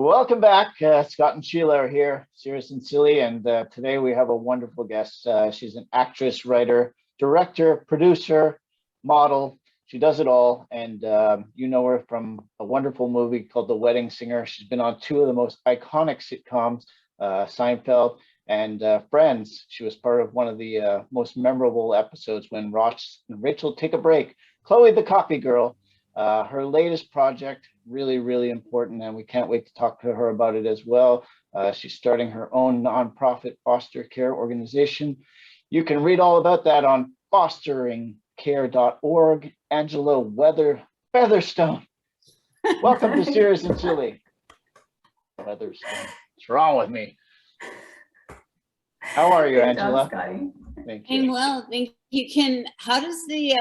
Welcome back. Scott and Sheila are here, Serious and Silly, and today we have a wonderful guest. She's an actress, writer, director, producer, model. She does it all, and you know her from a wonderful movie called The Wedding Singer. She's been on two of the most iconic sitcoms, Seinfeld and Friends. She was part of one of the most memorable episodes when Ross and Rachel take a break. Chloe the Coffee Girl. Her latest project, really important, and we can't wait to talk to her about it as well. She's starting her own nonprofit foster care organization. You can read all about that on fosteringcare.org. Angela Featherstone. Welcome to Serious and Silly. Featherstone. What's wrong with me? How are you, Angela? Scotty. Thank you. I'm well, thank you. How does the,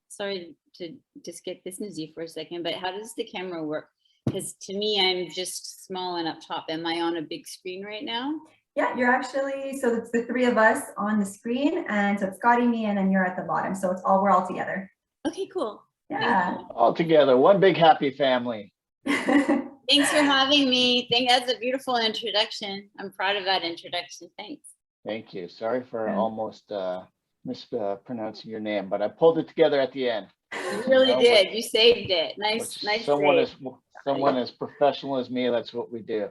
sorry to just get businessy for a second, but how does the camera work? Because to me, I'm just small and up top. Am I on a big screen right now? Yeah, you're actually, so it's the three of us on the screen, and so it's Scotty, me, and then you're at the bottom. So we're all together. Okay, cool. Yeah. All together, one big happy family. Thanks for having me. That's a beautiful introduction. I'm proud of that introduction. Thanks. Thank you. Sorry for almost mispronouncing your name, but I pulled it together at the end. You really did. You saved it. Nice Someone as professional as me, that's what we do.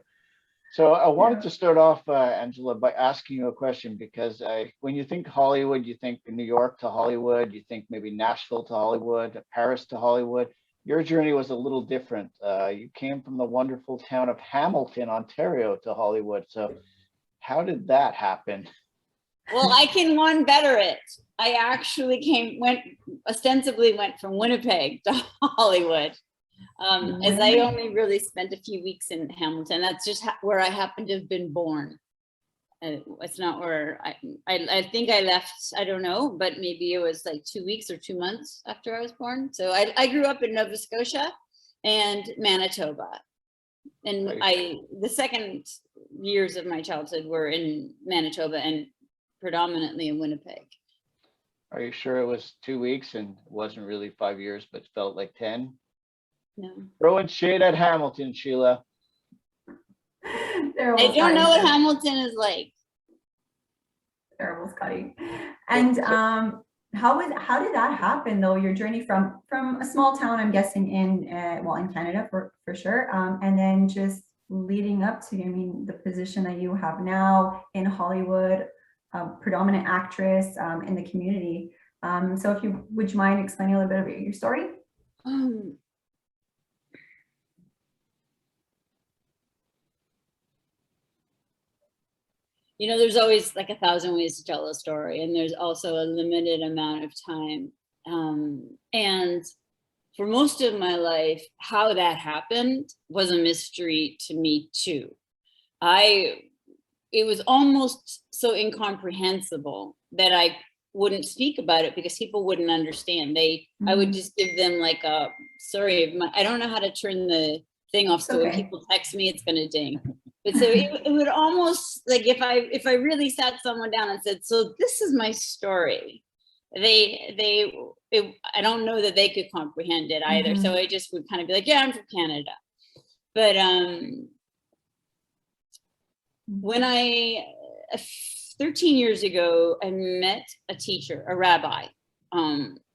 So I wanted to start off, Angela, by asking you a question, because when you think Hollywood, you think New York to Hollywood, you think maybe Nashville to Hollywood, Paris to Hollywood. Your journey was a little different. You came from the wonderful town of Hamilton, Ontario to Hollywood. So how did that happen? Well, I can one better it. I actually ostensibly went from Winnipeg to Hollywood, as I only really spent a few weeks in Hamilton. That's just where I happened to have been born. It's not where I think I left, I don't know, but maybe it was like 2 weeks or 2 months after I was born. So I grew up in Nova Scotia and Manitoba. And the second years of my childhood were in Manitoba and predominantly in Winnipeg. Are you sure it was 2 weeks and it wasn't really 5 years, but felt like 10? No. Throwing shade at Hamilton, Sheila. I don't know what Hamilton is like. Terrible, Scotty. And how did that happen though? Your journey from a small town, I'm guessing in Canada for sure, and then just leading up to, the position that you have now in Hollywood, predominant actress in the community. So would you mind explaining a little bit about your story? There's always like 1,000 ways to tell a story, and there's also a limited amount of time. And for most of my life, how that happened was a mystery to me too. It was almost so incomprehensible that I wouldn't speak about it because people wouldn't understand. I would just give them like I don't know how to turn the thing off, so when people text me, it's gonna ding. But so it would almost like if I really sat someone down and said, so this is my story, I don't know that they could comprehend it either. So I just would kind of be like, yeah, I'm from Canada. But when 13 years ago, I met a teacher, a rabbi,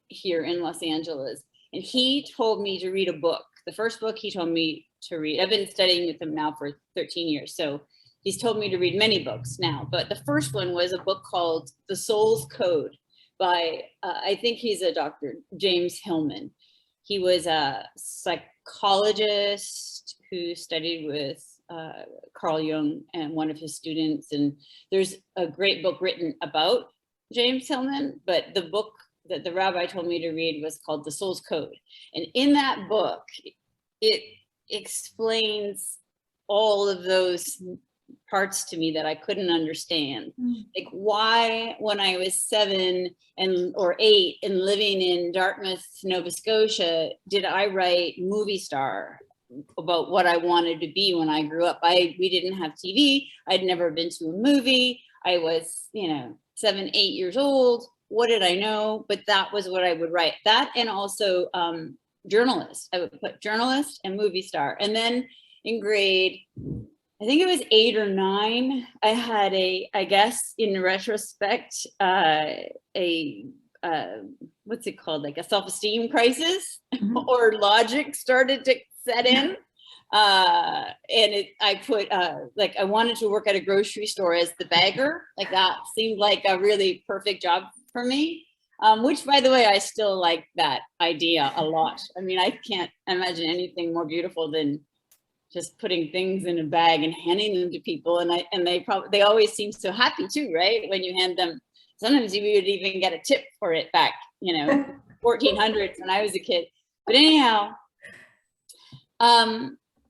here in Los Angeles, and he told me to read a book. The first book he told me to read, I've been studying with him now for 13 years, so he's told me to read many books now, but the first one was a book called The Soul's Code by, I think he's a doctor, James Hillman. He was a psychologist who studied with Carl Jung and one of his students, and there's a great book written about James Hillman, but the book that the rabbi told me to read was called The Soul's Code. And in that book, it explains all of those parts to me that I couldn't understand. Like why, when I was 7 or 8 and living in Dartmouth, Nova Scotia, did I write movie star about what I wanted to be when I grew up? We didn't have TV. I'd never been to a movie. I was, 7, 8 years old. What did I know? But that was what I would write. That, and also journalist. I would put journalist and movie star. And then in grade, I think it was 8 or 9, I had I guess in retrospect, what's it called? Like a self-esteem crisis or logic started to set in. And I put, like, I wanted to work at a grocery store as the bagger. Like that seemed like a really perfect job for me. Which, by the way, I still like that idea a lot. I mean, I can't imagine anything more beautiful than just putting things in a bag and handing them to people. And they always seem so happy too, right? When you hand them, sometimes you would even get a tip for it back, 1400s when I was a kid. But anyhow,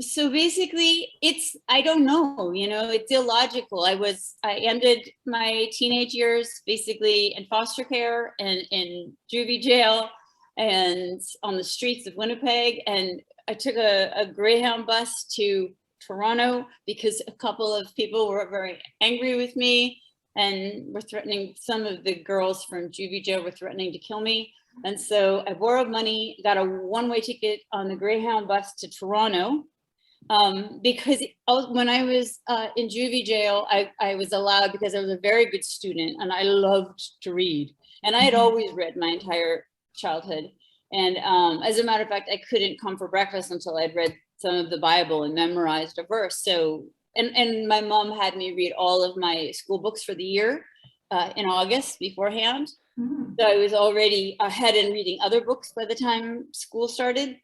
so basically I don't know, it's illogical. I ended my teenage years basically in foster care and in juvie jail and on the streets of Winnipeg. And I took a Greyhound bus to Toronto because a couple of people were very angry with me and were threatening, some of the girls from juvie jail were threatening to kill me. And so I borrowed money, got a one-way ticket on the Greyhound bus to Toronto, because when I was in juvie jail, I was allowed, because I was a very good student and I loved to read. And I had always read my entire childhood. And as a matter of fact, I couldn't come for breakfast until I'd read some of the Bible and memorized a verse. So, and my mom had me read all of my school books for the year in August beforehand. So I was already ahead in reading other books by the time school started.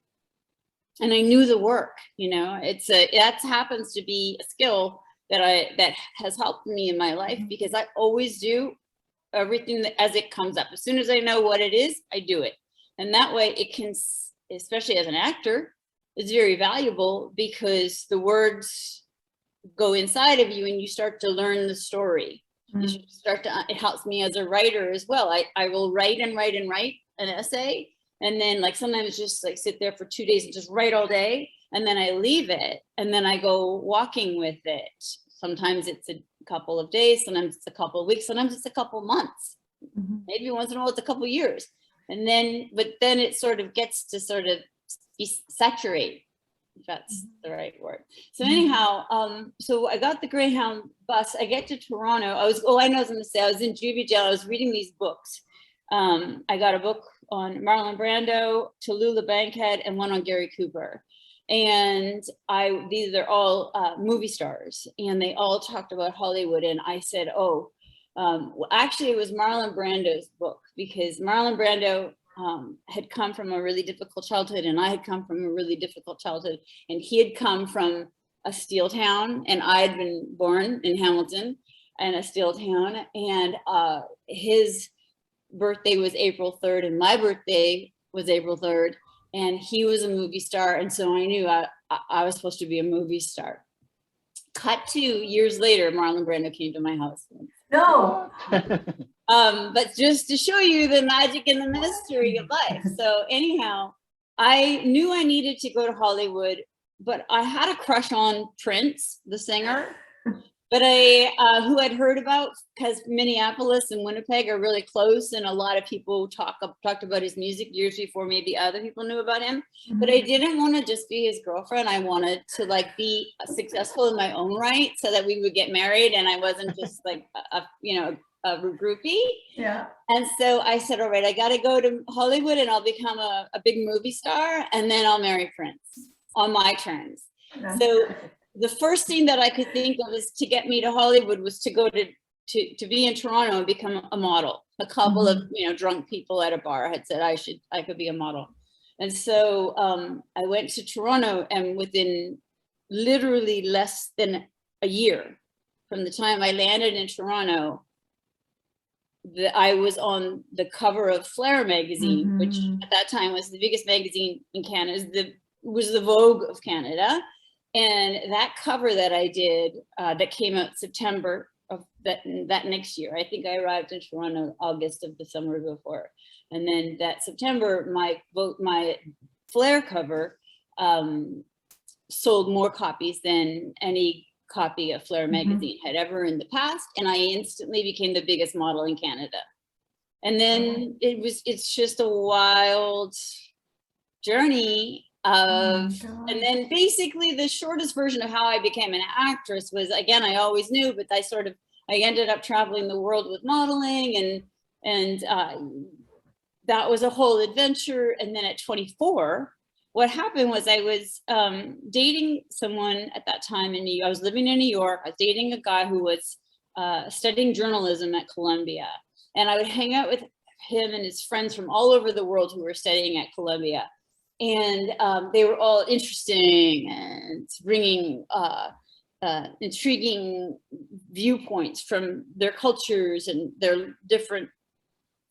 And I knew the work, that happens to be a skill that has helped me in my life, because I always do everything as it comes up. As soon as I know what it is, I do it. And that way it can, especially as an actor, is very valuable, because the words go inside of you and you start to learn the story. You start to, it helps me as a writer as well. I will write and write and write an essay. And then like sometimes just like sit there for 2 days and just write all day. And then I leave it and then I go walking with it. Sometimes it's a couple of days, sometimes it's a couple of weeks, sometimes it's a couple of months. Maybe once in a while it's a couple of years. And then, but then it sort of gets to sort of be saturate, if that's the right word. So anyhow, so I got the Greyhound bus, I get to Toronto. I was going to say, I was in juvie jail, I was reading these books. I got a book on Marlon Brando, Tallulah Bankhead, and one on Gary Cooper. And these are all movie stars, and they all talked about Hollywood. And I said, actually it was Marlon Brando's book, because Marlon Brando had come from a really difficult childhood, and I had come from a really difficult childhood, and he had come from a steel town, and I had been born in Hamilton in a steel town, and his birthday was April 3rd and my birthday was April 3rd, and he was a movie star, and so I knew I was supposed to be a movie star. Cut to years later, Marlon Brando came to my house. No. But just to show you the magic and the mystery of life. So anyhow, I knew I needed to go to Hollywood, but I had a crush on Prince, the singer, but who I'd heard about, because Minneapolis and Winnipeg are really close, and a lot of people talked about his music years before maybe other people knew about him. But I didn't want to just be his girlfriend. I wanted to like be successful in my own right, so that we would get married, and I wasn't just like a groupie. Yeah. And so I said, all right, I got to go to Hollywood and I'll become a big movie star, and then I'll marry Prince on my terms. So the first thing that I could think of is to get me to Hollywood was to go to be in Toronto and become a model. A couple of drunk people at a bar had said I could be a model. And so I went to Toronto, and within literally less than a year from the time I landed in Toronto, I was on the cover of Flair magazine, which at that time was the biggest magazine in Canada, was the Vogue of Canada. And that cover that I did, that came out September of that next year. I think I arrived in Toronto August of the summer before. And then that September, my Flair cover sold more copies than any copy of Flair magazine had ever in the past, and I instantly became the biggest model in Canada. And then it's just a wild journey And then basically the shortest version of how I became an actress was, again, I always knew, but I ended up traveling the world with modeling, and that was a whole adventure. And then at 24, what happened was I was dating someone at that time in New York. I was living in New York. I was dating a guy who was studying journalism at Columbia. And I would hang out with him and his friends from all over the world who were studying at Columbia. And they were all interesting and bringing intriguing viewpoints from their cultures and their different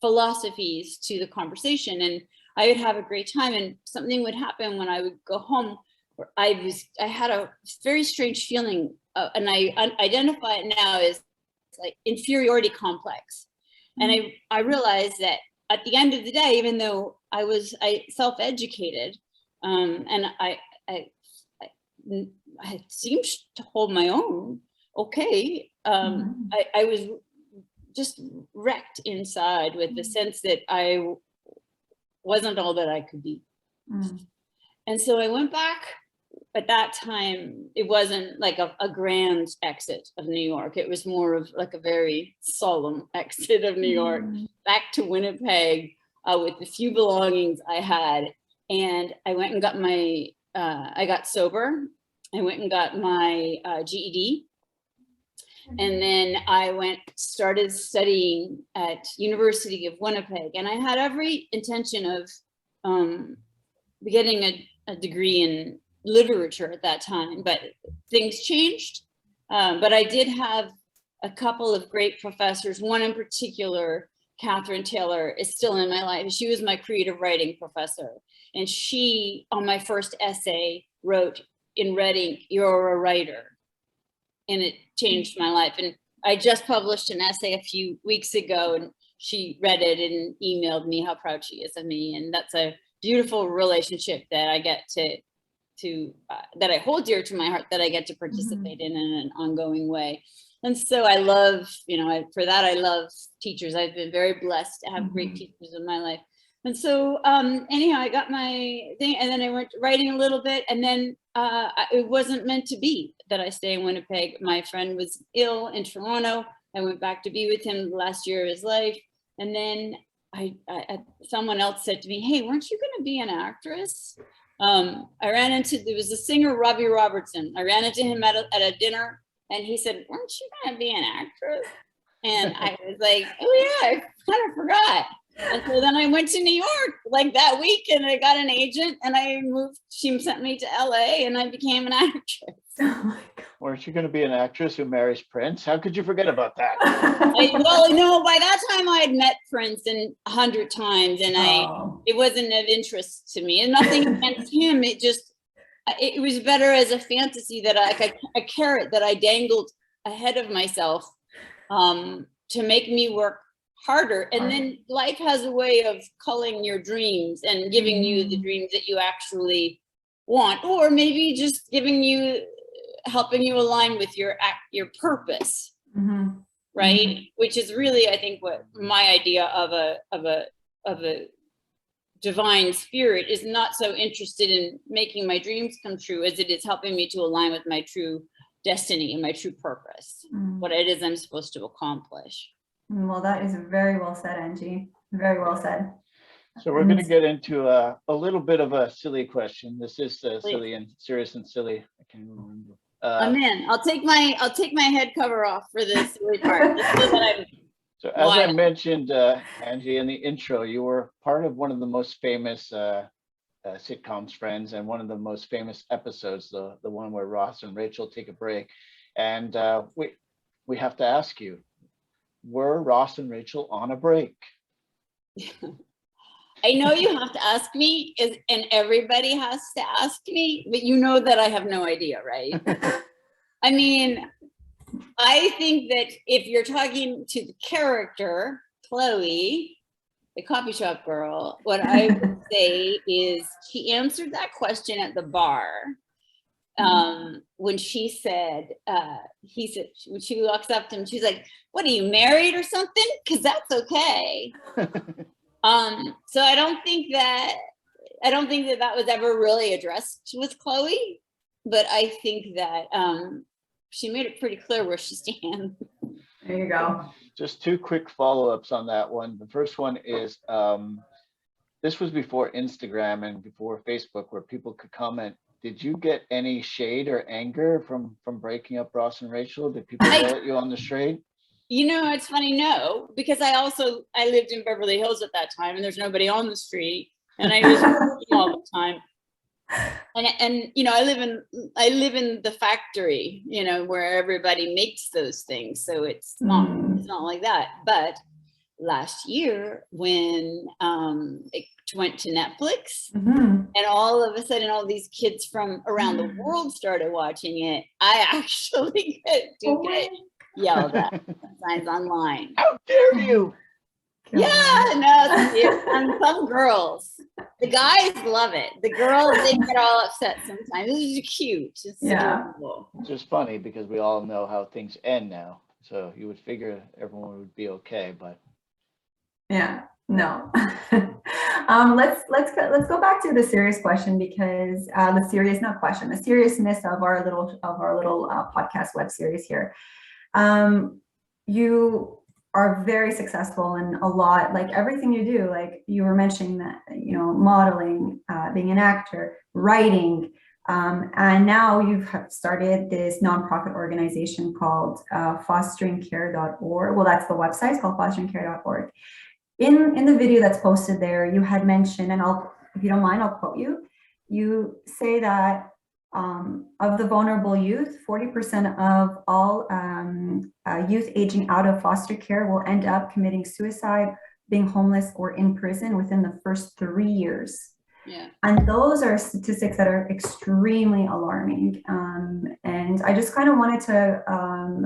philosophies to the conversation. And I would have a great time, and something would happen when I would go home where I had a very strange feeling, and I identify it now as like inferiority complex. And I realized that at the end of the day, even though I self-educated, and I seemed to hold my own okay, I was just wrecked inside with the sense that I wasn't all that I could be. And so I went back. At that time, it wasn't like a grand exit of New York. It was more of like a very solemn exit of New York, back to Winnipeg with the few belongings I had. And I went and got I got sober. I went and got my GED. And then I started studying at University of Winnipeg. And I had every intention of getting a degree in literature at that time, but things changed. But I did have a couple of great professors. One in particular, Catherine Taylor, is still in my life. She was my creative writing professor. And she, on my first essay, wrote, "In Reading, you're a writer." And it changed my life. And I just published an essay a few weeks ago, and she read it and emailed me how proud she is of me. And that's a beautiful relationship that I get to that I hold dear to my heart, that I get to participate in an ongoing way. And so I love, for that, I love teachers. I've been very blessed to have great teachers in my life. And so anyhow, I got my thing, and then I went writing a little bit, and then it wasn't meant to be that I stay in Winnipeg. My friend was ill in Toronto. I went back to be with him the last year of his life. And then someone else said to me, "Hey, weren't you going to be an actress?" There was a singer, Robbie Robertson. I ran into him at a dinner, and he said, "Weren't you going to be an actress?" And I was like, "Oh yeah, I kind of forgot." And so then I went to New York like that week, and I got an agent, and I moved. She sent me to LA, and I became an actress. Oh my God. Weren't you going to be an actress who marries Prince? How could you forget about that? Well, no, by that time I had met Prince 100 times, and it wasn't of interest to me, and nothing against him. It was better as a fantasy, that a carrot that I dangled ahead of myself to make me work harder. And then life has a way of culling your dreams and giving you the dreams that you actually want, or maybe just helping you align with your purpose, right? Which is really, I think, what my idea of a divine spirit is, not so interested in making my dreams come true as it is helping me to align with my true destiny and my true purpose, what it is I'm supposed to accomplish. Well, that is very well said, Angie. Very well said. So we're going to get into a little bit of a silly question. This is silly and serious and silly. I can't remember. I'm in. I'll take my head cover off for this silly part. So as I mentioned, Angie, in the intro, you were part of one of the most famous sitcoms, Friends, and one of the most famous episodes, the one where Ross and Rachel take a break. And we have to ask you, were Ross and Rachel on a break? I know you have to ask me, and everybody has to ask me, but you know that I have no idea, right? I mean, I think that if you're talking to the character, Chloe, the coffee shop girl, what I would say is she answered that question at the bar when she said, when she walks up to him, she's like, "What, are you married or something? Because that's okay." So I don't think that I don't think that that was ever really addressed with Chloe, but I think that she made it pretty clear where she stands. There you go. Just two quick follow-ups on that one. The first one is, this was before Instagram and before Facebook where people could comment. Did you get any shade or anger from breaking up Ross and Rachel? Did people yell at you on the street? You know, it's funny, no, because I lived in Beverly Hills at that time and there's nobody on the street and I was working all the time. And you know, I live in the factory, you know, where everybody makes those things. So it's not like that. But last year when it went to Netflix and all of a sudden all these kids from around the world started watching it, I actually get yelled at sometimes online. How dare you? Yeah, no, and some girls, the guys love it. The girls, they get all upset sometimes. This is cute. It's adorable. Which is funny because we all know how things end now. So you would figure everyone would be okay, but yeah, no. Let's go back to the serious question because the seriousness of our little podcast web series here. You are very successful in a lot, like everything you do, like you were mentioning that, you know, modeling, being an actor, writing, and now you've started this nonprofit organization called fosteringcare.org. Well, that's the website, it's called fosteringcare.org. In the video that's posted there, you had mentioned, and if you don't mind, I'll quote you. You say that of the vulnerable youth, 40% of all youth aging out of foster care will end up committing suicide, being homeless, or in prison within the first 3 years. Yeah. And those are statistics that are extremely alarming. And I just kind of wanted to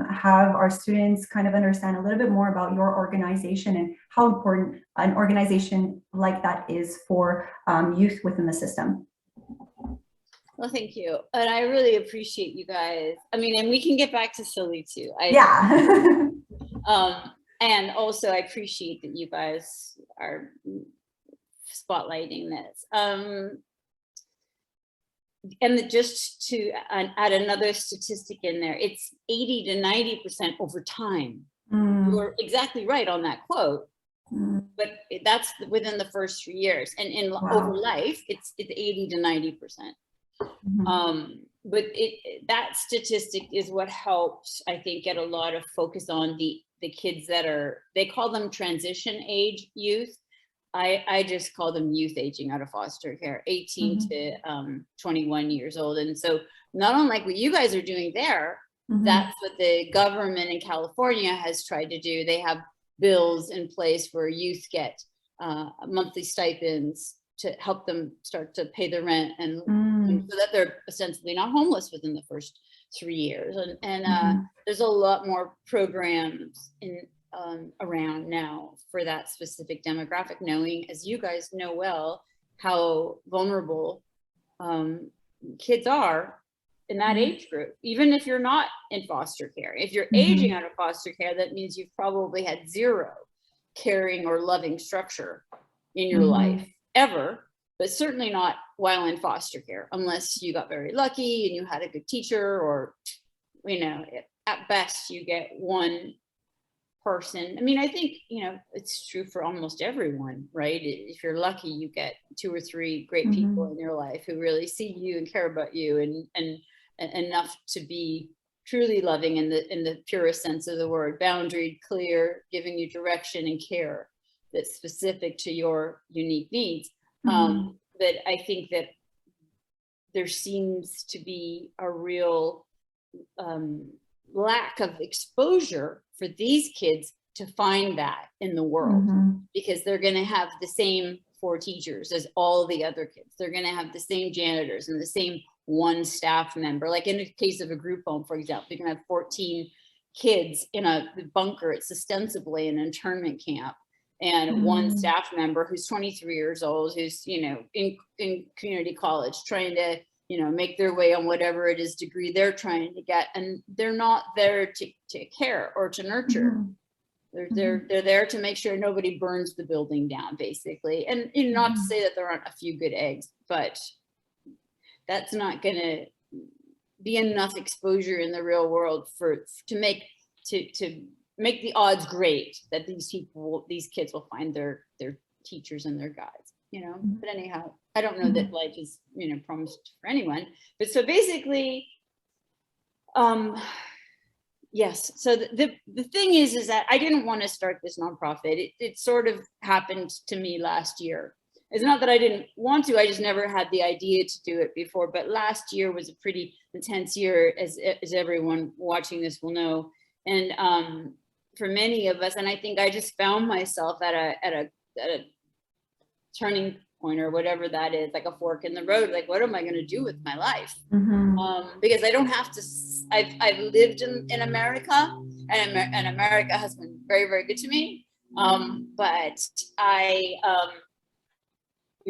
have our students kind of understand a little bit more about your organization and how important an organization like that is for youth within the system. Well, thank you. And I really appreciate you guys. I mean, and we can get back to silly too. Yeah. And also I appreciate that you guys are spotlighting this. And just to add another statistic in there, it's 80 to 90% over time. You're exactly right on that quote, but that's within the first 3 years. And in over life, it's 80 to 90%. But that statistic is what helps, I think, get a lot of focus on the kids that are, they call them transition age youth. I just call them youth aging out of foster care, 18 to 21 years old. And so not unlike what you guys are doing there, that's what the government in California has tried to do. They have bills in place where youth get monthly stipends to help them start to pay their rent and so that they're ostensibly not homeless within the first 3 years. And there's a lot more programs in around now for that specific demographic, knowing, as you guys know well, how vulnerable kids are in that age group. Even if you're not in foster care, if you're aging out of foster care, that means you've probably had zero caring or loving structure in your life ever, but certainly not while in foster care, unless you got very lucky and you had a good teacher, or, you know, at best you get one person. I mean, I think, you know, it's true for almost everyone, right? If you're lucky, you get 2 or 3 great people in your life who really see you and care about you and enough to be truly loving in the purest sense of the word, boundaried, clear, giving you direction and care that's specific to your unique needs. But I think that there seems to be a real lack of exposure for these kids to find that in the world, because they're going to have the same 4 teachers as all the other kids. They're going to have the same janitors and the same one staff member. Like in the case of a group home, for example, you can have 14 kids in a bunker. It's ostensibly an internment camp, and one staff member who's 23 years old, who's, you know, in community college, trying to, you know, make their way on whatever it is degree they're trying to get, and they're not there to care or to nurture. They're there to make sure nobody burns the building down, basically. And not to say that there aren't a few good eggs, but that's not going to be enough exposure in the real world to make the odds great that these kids will find their teachers and their guides, But anyhow, I don't know that life is promised for anyone. But so basically, yes. So the thing is that I didn't want to start this nonprofit. It sort of happened to me last year. It's not that I didn't want to, I just never had the idea to do it before. But last year was a pretty intense year, as everyone watching this will know. And for many of us, and I think I just found myself at a turning point, or whatever that is, like a fork in the road. Like, what am I going to do with my life? Because I don't have to. I've lived in America, and America has been very, very good to me. But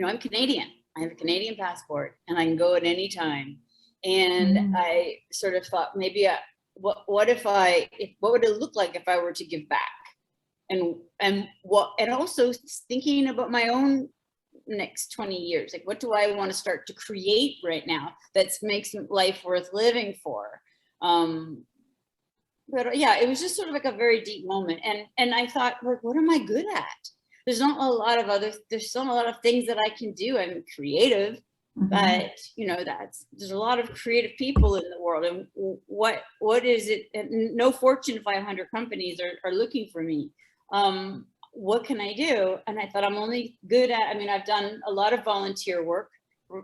I'm Canadian. I have a Canadian passport, and I can go at any time. And I sort of thought, maybe what would it look like if I were to give back? And also thinking about my own next 20 years, like, what do I want to start to create right now that makes life worth living for? But yeah, it was just sort of like a very deep moment. And I thought, like, what am I good at? There's not a lot of things that I can do. I'm creative, but there's a lot of creative people in the world. And what is it? And no Fortune 500 companies are looking for me. What can I do? And I thought, I'm only good at, I've done a lot of volunteer work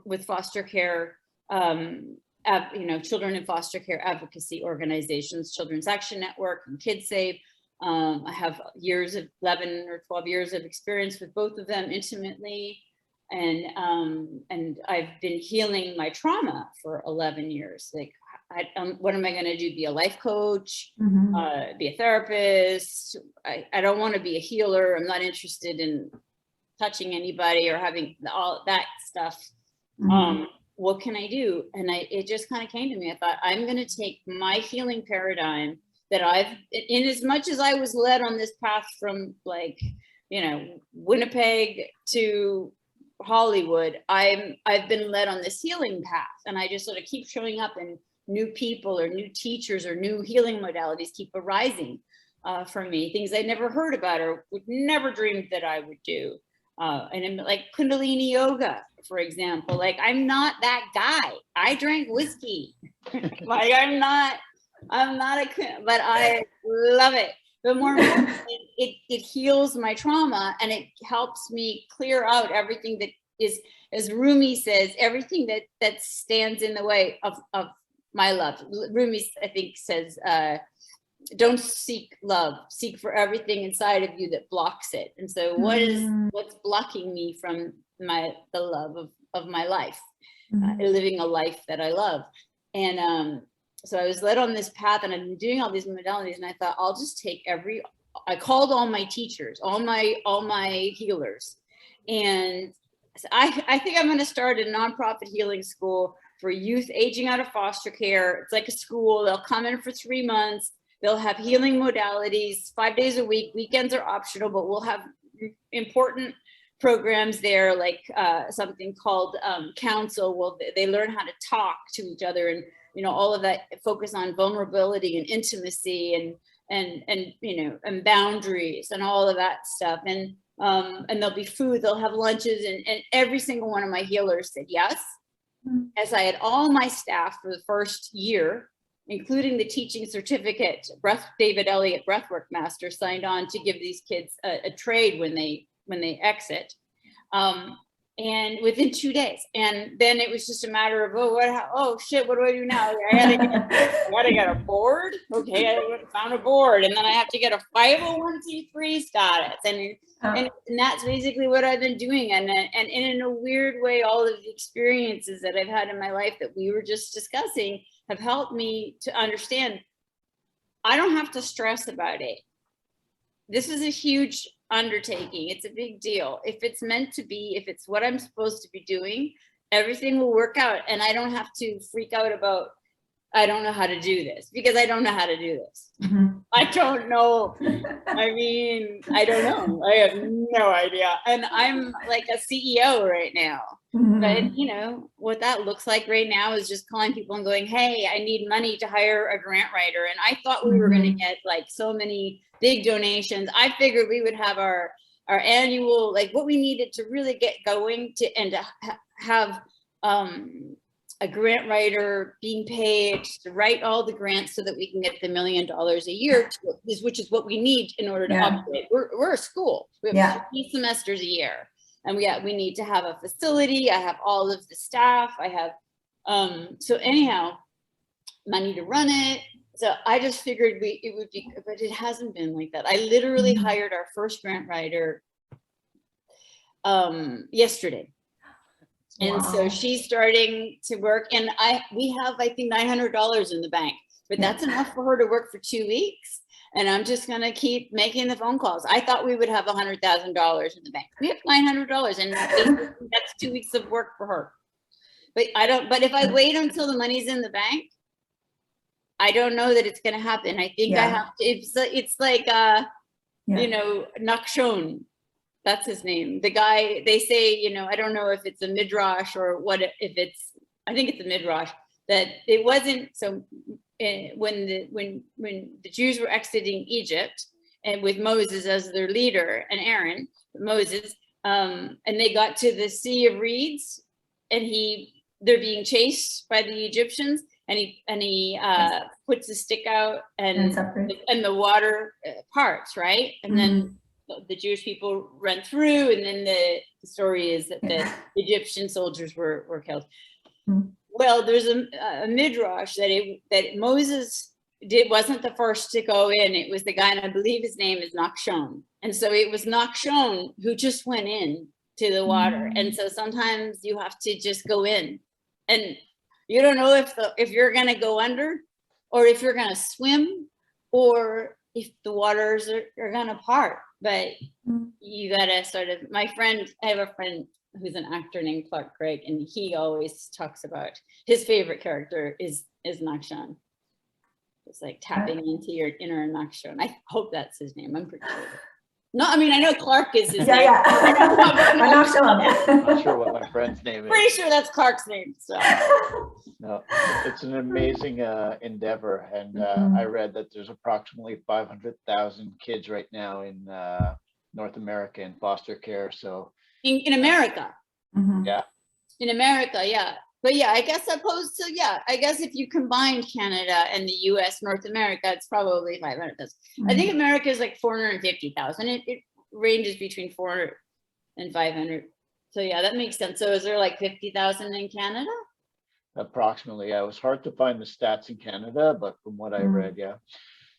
with foster care, children in foster care advocacy organizations, Children's Action Network and KidSafe. I have 11 or 12 years of experience with both of them intimately. And I've been healing my trauma for 11 years. Like, what am I going to do? Be a life coach, be a therapist? I don't want to be a healer. I'm not interested in touching anybody or having all that stuff. What can I do? And it just kind of came to me. I thought, I'm going to take my healing paradigm that in as much as I was led on this path from Winnipeg to Hollywood, I've been led on this healing path, and I just sort of keep showing up, and new people or new teachers or new healing modalities keep arising for me, things I'd never heard about or would never dreamed that I would do. And like Kundalini yoga, for example, like, I'm not that guy. I drank whiskey. Like, I'm not but I love it. But more importantly, it heals my trauma, and it helps me clear out everything that is, as Rumi says, everything that stands in the way of my love. Rumi, I think, says, don't seek love, seek for everything inside of you that blocks it. And so what's blocking me from the love of my life, living a life that I love? And so I was led on this path, and I've been doing all these modalities, and I thought, I'll just take I called all my teachers, all my healers. And so I think I'm going to start a nonprofit healing school for youth aging out of foster care. It's like a school. They'll come in for 3 months. They'll have healing modalities 5 days a week. Weekends are optional, but we'll have important programs there, like something called counsel. Well, they learn how to talk to each other, and all of that focus on vulnerability and intimacy and boundaries and all of that stuff. And there'll be food, they'll have lunches, and every single one of my healers said yes. As I had all my staff for the first year, including the teaching certificate, David Elliott, Breathwork Master, signed on to give these kids a trade when they exit. And within 2 days, and then it was just a matter of, oh shit, what do I do now? I gotta get a board. Okay, I found a board, and then I have to get a 501c3 status, and that's basically what I've been doing. And in a weird way, all of the experiences that I've had in my life that we were just discussing have helped me to understand I don't have to stress about it. This is a huge undertaking. It's a big deal. If it's meant to be, if it's what I'm supposed to be doing, everything will work out, and I don't have to freak out about I don't know how to do this, because I don't know how to do this. Mhm. I don't know. I mean, I don't know. I have no idea. And I'm like a CEO right now. Mhm. But you know, what that looks like right now is just calling people and going, hey, I need money to hire a grant writer. And I thought we were going to get like so many big donations. I figured we would have our annual, like what we needed to really get going to, and to have a grant writer being paid to write all the grants so that we can get the $1 million a year, which is what we need in order to operate. We're a school. We have 3 semesters a year. And we need to have a facility. I have all of the staff. I have, so anyhow, money to run it. So I just figured it would be, but it hasn't been like that. I literally hired our first grant writer yesterday. And so she's starting to work, and we have, I think, $900 in the bank, but that's enough for her to work for 2 weeks. And I'm just going to keep making the phone calls. I thought we would have $100,000 in the bank. We have $900, and that's 2 weeks of work for her. But but if I wait until the money's in the bank, I don't know that it's going to happen. I think I have to, it's like, you know, Nakshon. That's his name. The guy, they say, you know, I don't know if it's a midrash or what, if it's, I think it's a midrash, that it wasn't, so when the Jews were exiting Egypt, and with Moses as their leader, and Aaron, Moses, and they got to the Sea of Reeds, and they're being chased by the Egyptians, and he puts the stick out, and the water parts, right? And then the Jewish people run through, and then the story is that the Egyptian soldiers were killed. Well, there's a midrash that Moses wasn't the first to go in. It was the guy, and I believe his name is Nakshon. And so it was Nakshon who just went in to the water. And so sometimes you have to just go in, and you don't know if you're going to go under, or if you're going to swim, or if the waters are going to part. But you got to sort of, I have a friend who's an actor named Clark Gregg, and he always talks about his favorite character is Nakshon. It's like tapping into your inner Nakshon. I hope that's his name. I'm pretty sure. No, I mean, I know Clark is his name. I'm not sure what my friend's name is. Pretty sure that's Clark's name. So. No, it's an amazing endeavor, and I read that there's approximately 500,000 kids right now in North America in foster care. So in America, in America, but I guess opposed to I guess if you combined Canada and the U.S., North America, it's probably 500,000. I think America is like 450,000. It ranges between 400 and 500. So that makes sense. So is there like 50,000 in Canada? Approximately, it was hard to find the stats in Canada, but from what I read,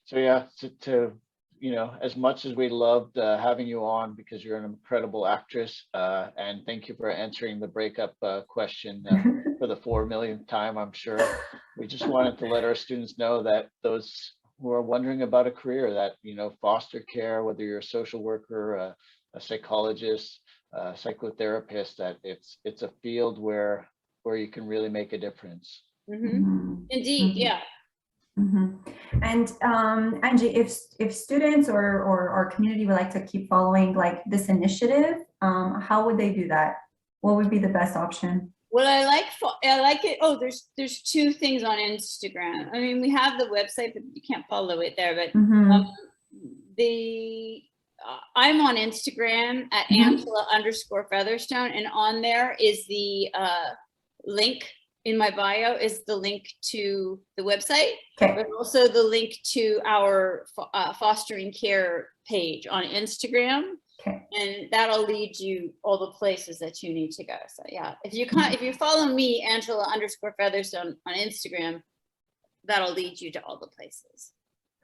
So to you know, as much as we loved having you on, because you're an incredible actress, and thank you for answering the breakup question for the 4 millionth time, I'm sure. We just wanted to let our students know that those who are wondering about a career, that, you know, foster care, whether you're a social worker, a psychologist, a psychotherapist, that it's a field where you can really make a difference. Indeed, And Angie, if students or our community would like to keep following like this initiative, how would they do that? What would be the best option? Well, I like it. Oh, there's 2 things on Instagram. I mean, we have the website, but you can't follow it there. But I'm on Instagram at Angela_Featherstone, and on there is the link in my bio is the link to the website, but also the link to our fostering care page on Instagram. And that'll lead you all the places that you need to go. So if you follow me, Angela_Featherstone on Instagram, that'll lead you to all the places.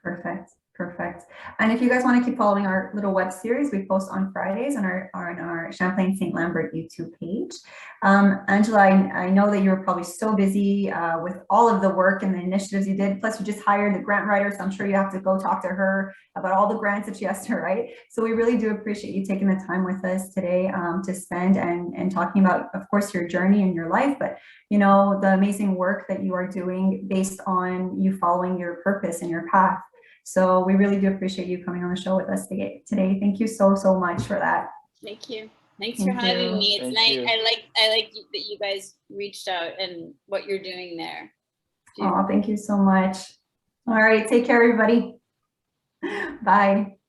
Perfect. Perfect. And if you guys want to keep following our little web series, we post on Fridays on our Champlain Saint-Lambert YouTube page. Angela, I know that you were probably so busy with all of the work and the initiatives you did. Plus, you just hired the grant writer, so I'm sure you have to go talk to her about all the grants that she has to write. So we really do appreciate you taking the time with us today to spend and talking about, of course, your journey and your life, but you know, the amazing work that you are doing based on you following your purpose and your path. So we really do appreciate you coming on the show with us today. Thank you so much for that. Thank you. Thanks for having me. It's nice. I like that you guys reached out and what you're doing there. Oh, thank you so much. All right, take care, everybody. Bye.